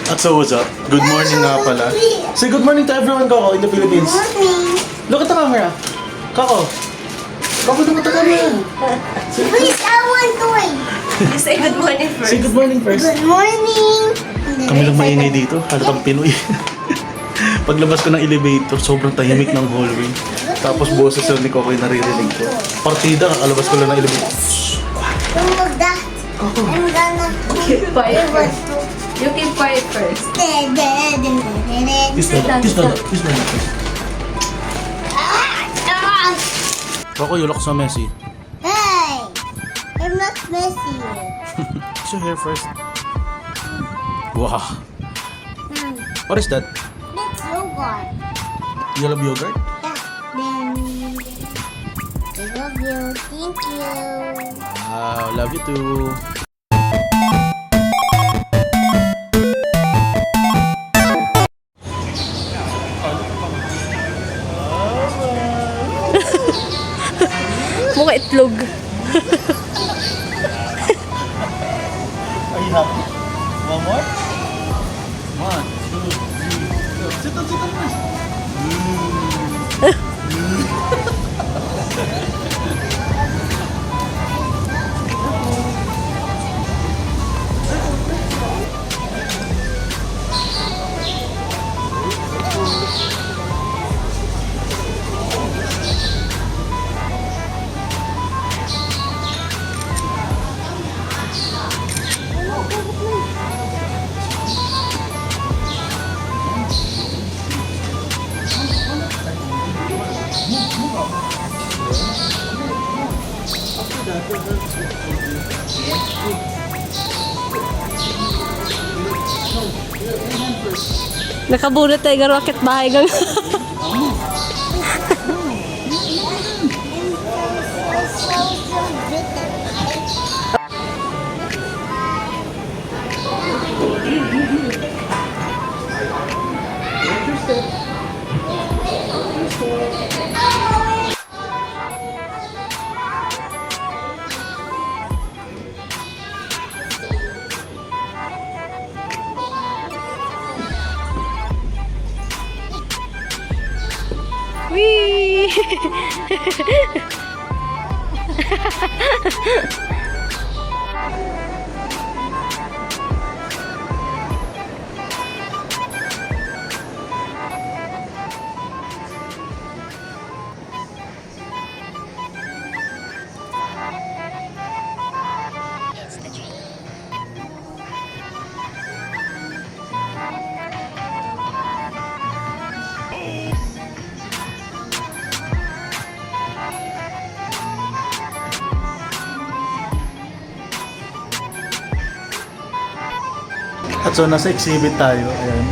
At so what's up? Good morning nga pala. Say good morning to everyone, Coco, in the Philippines. Morning. Look at the camera. Coco. Coco, look at the camera. Please, I want toy. You say good morning first. Say good morning first. Good morning. Kami lang maingay dito. Halatang Pinoy. Paglabas ko ng elevator, sobrang tahimik ng hallway. Tapos boses yun ni Coco yung naririnig ko. Partida, kakalabas ko lang ng elevator. Don't look that. Coco. I'm gonna Keep quiet first. You keep quiet first. Kiss na, kiss na, kiss na. Coco, you look so messy. Hey, I'm not messy. Kiss your hair first. Wow. What is that? That's yogurt. You love yogurt? Yeah. Then, I love you. Thank you. Wow, love you too. Mukha itlog. Are you happy? One more? 1, 2, 3, go. Sit down first. Nakabunot tayo ng rocket bahay gang. Wee! At so, nasa exhibit tayo. Ayan.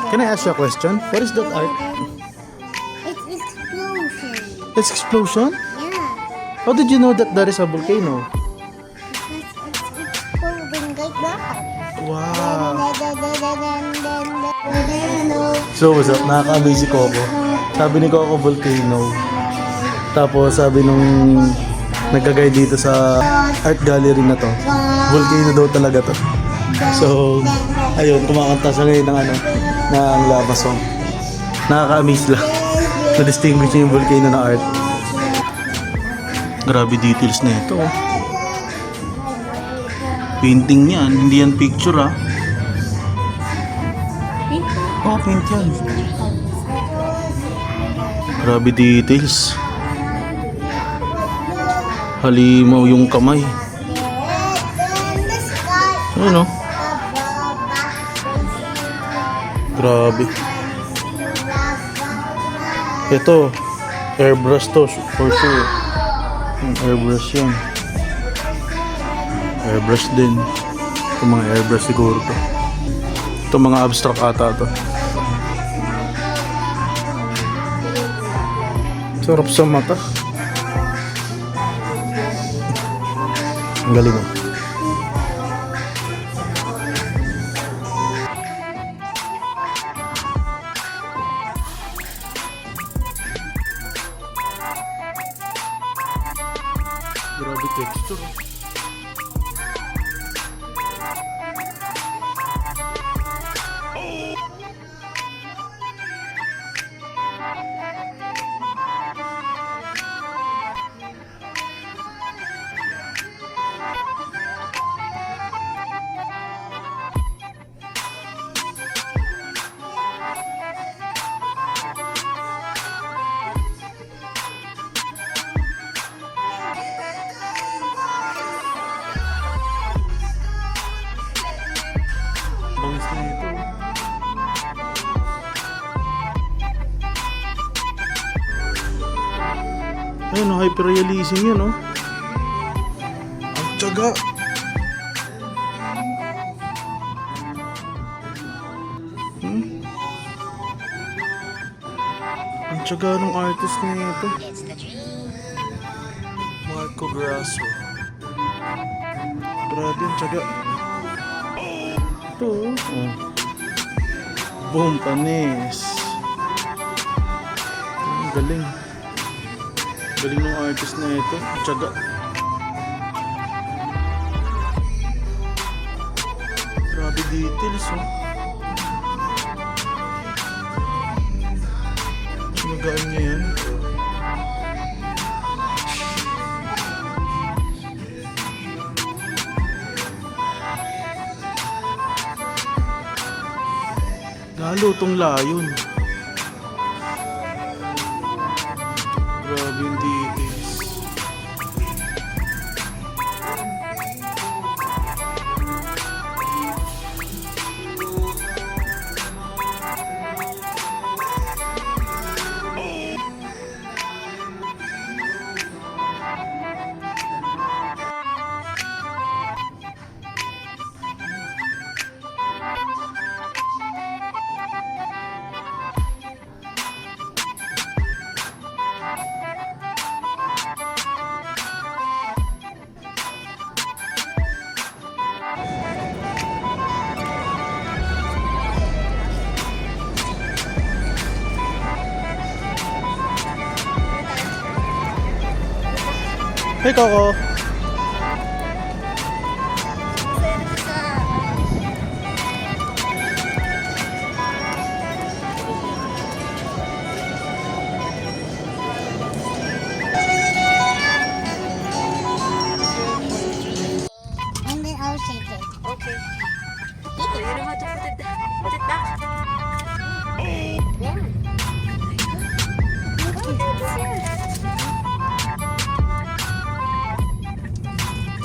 Can I ask you a question? What is that art? It's explosion. It's explosion? Yeah. How did you know that there is a volcano? Because it's exploding like that. Wow. Volcano. So what's up? Nakaka-amaze si Coco. Sabi ni Coco, volcano. Tapos sabi nung nagkagay dito sa art gallery na to, volcano daw talaga to. So, ayun, kumakanta siya ngayon ng ng lava song. Nakaka-amaze lang. Na-distinguish niya yung volcano na art. Grabe details na ito. Oh. Painting yan, hindi yan picture ah. Oh, paint yan. Grabe details. Halimaw yung kamay. Ayun oh. Grabe. Ito, airbrush to, for sure. Airbrush yan. Airbrush din. Ito mga airbrush siguro to. Ito mga abstract ata to. Sarap sa mata. Ang galing mo. Grabe texture. Bangis na ito. Ayun, hyper-realism yun, oh. Ang tiyaga. Ang tiyaga ng artist na ito. Marco Grasso. Grabe, ang tiyaga. Ito, oh. Boom, panis. Ang galing. Galing ng artist na ito. Tiyaga. Grabe details, oh. Sinagaan niya yan. Lalo tong layon. Grabe yung details. Hey, Coco. And then I'll shake it. Okay. You know how to put it back? Yeah.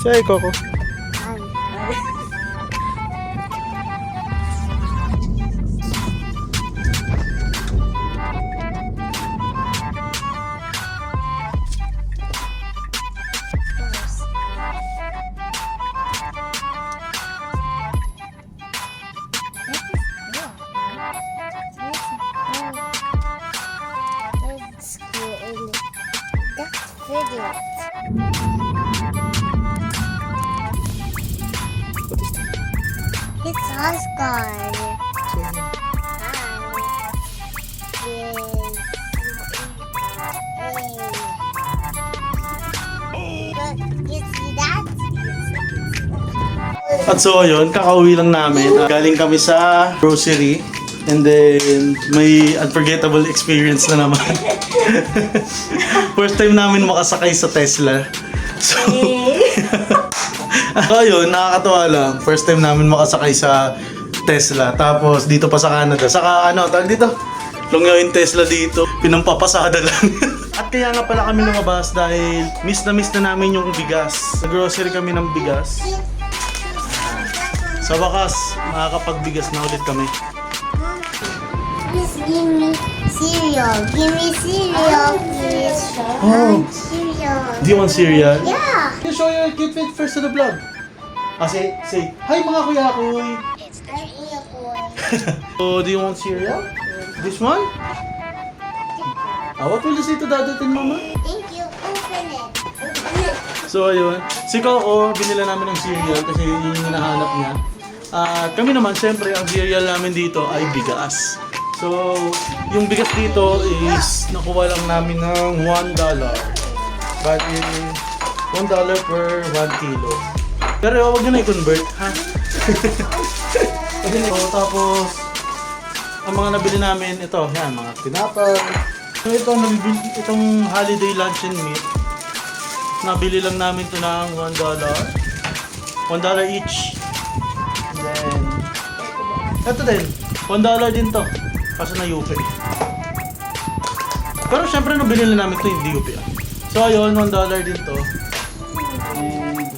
Say, Coco. Let's go in that video. It's Oscar. Hi. Yes. Hey. Look, you see that? At so ayun, kakauwi lang namin. Galing kami sa grocery. And then, may unforgettable experience na naman. First time namin makasakay sa Tesla. So, ayun, nakakatawa lang. First time namin makasakay sa Tesla. Tapos, dito pa sa Canada. Saka, tawag dito? Lungyaw yung Tesla dito. Pinampapasada lang. At kaya nga pala kami lumabas dahil miss na namin yung bigas. Nag-grocery kami ng bigas. Sa wakas, makakapagbigas na ulit kami. Please give me cereal. Give me cereal, please. Oh. Cereal. Do you want cereal? Yeah. You show your equipment first to the vlog. Say, hi mga kuya kuy. Ay, kuya ko. So, do you want cereal? This one? What will you say to daddy and mama? Thank you. Open it. Open it. So, ayun. Si Coco, binila namin ng cereal kasi yun yung hinahanap niya. At kami naman, syempre, ang cereal namin dito ay bigas. So, yung bigas dito is nakuha lang namin ng $1. But $1 per 1 kilo. Pero huwag nyo na i-convert, ha? So, tapos, ang mga nabili namin, ito, yan, mga tinapay. So, itong holiday lunch and meat, nabili lang namin ito ng $1. $1 each. And then, ito din, $1 din to. Kaso na UP. Pero syempre, nabili lang namin ito, hindi UP. So, ayun, $1 din to. And,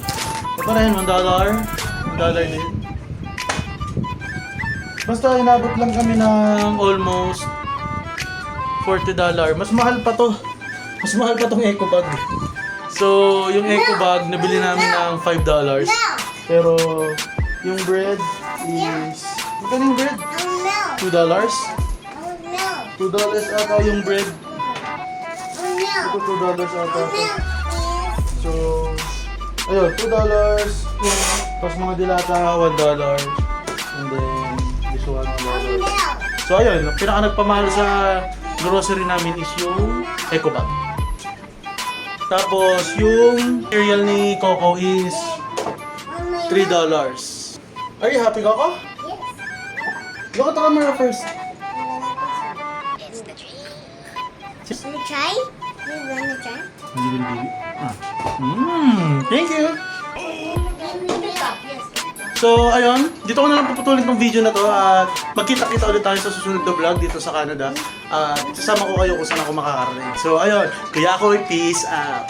ito rin, $1. $1 din. Basta inabot lang kami ng almost $40. Mas mahal pa to. Mas mahal pa tong eco bag. So, yung eco bag, nabili namin ng $5. Pero, yung bread is... Magkano yung bread? Oh, $2? no. Oh, no. $2 ata yung bread. Oh, no. Ito $2 ata. Oh, no. So, ayun, $2. Tapos mga dilata, $1. And then, this one, $1. Oh, no. So ayun, pinaka nagpamahal sa grocery namin is yung eco bag. Tapos yung cereal ni Coco is Oh, my $3. Are you happy, Coco? Yes. Look at the camera first. You try? You wanna try? Hindi din baby. Thank you. Yes. So, ayun, dito ko na lang puputulin tong video na to at magkita-kita ulit tayo sa susunod na vlog dito sa Canada. At sasama ko kayo kung saan ako makakarating. So, ayun, kuya ko, peace out.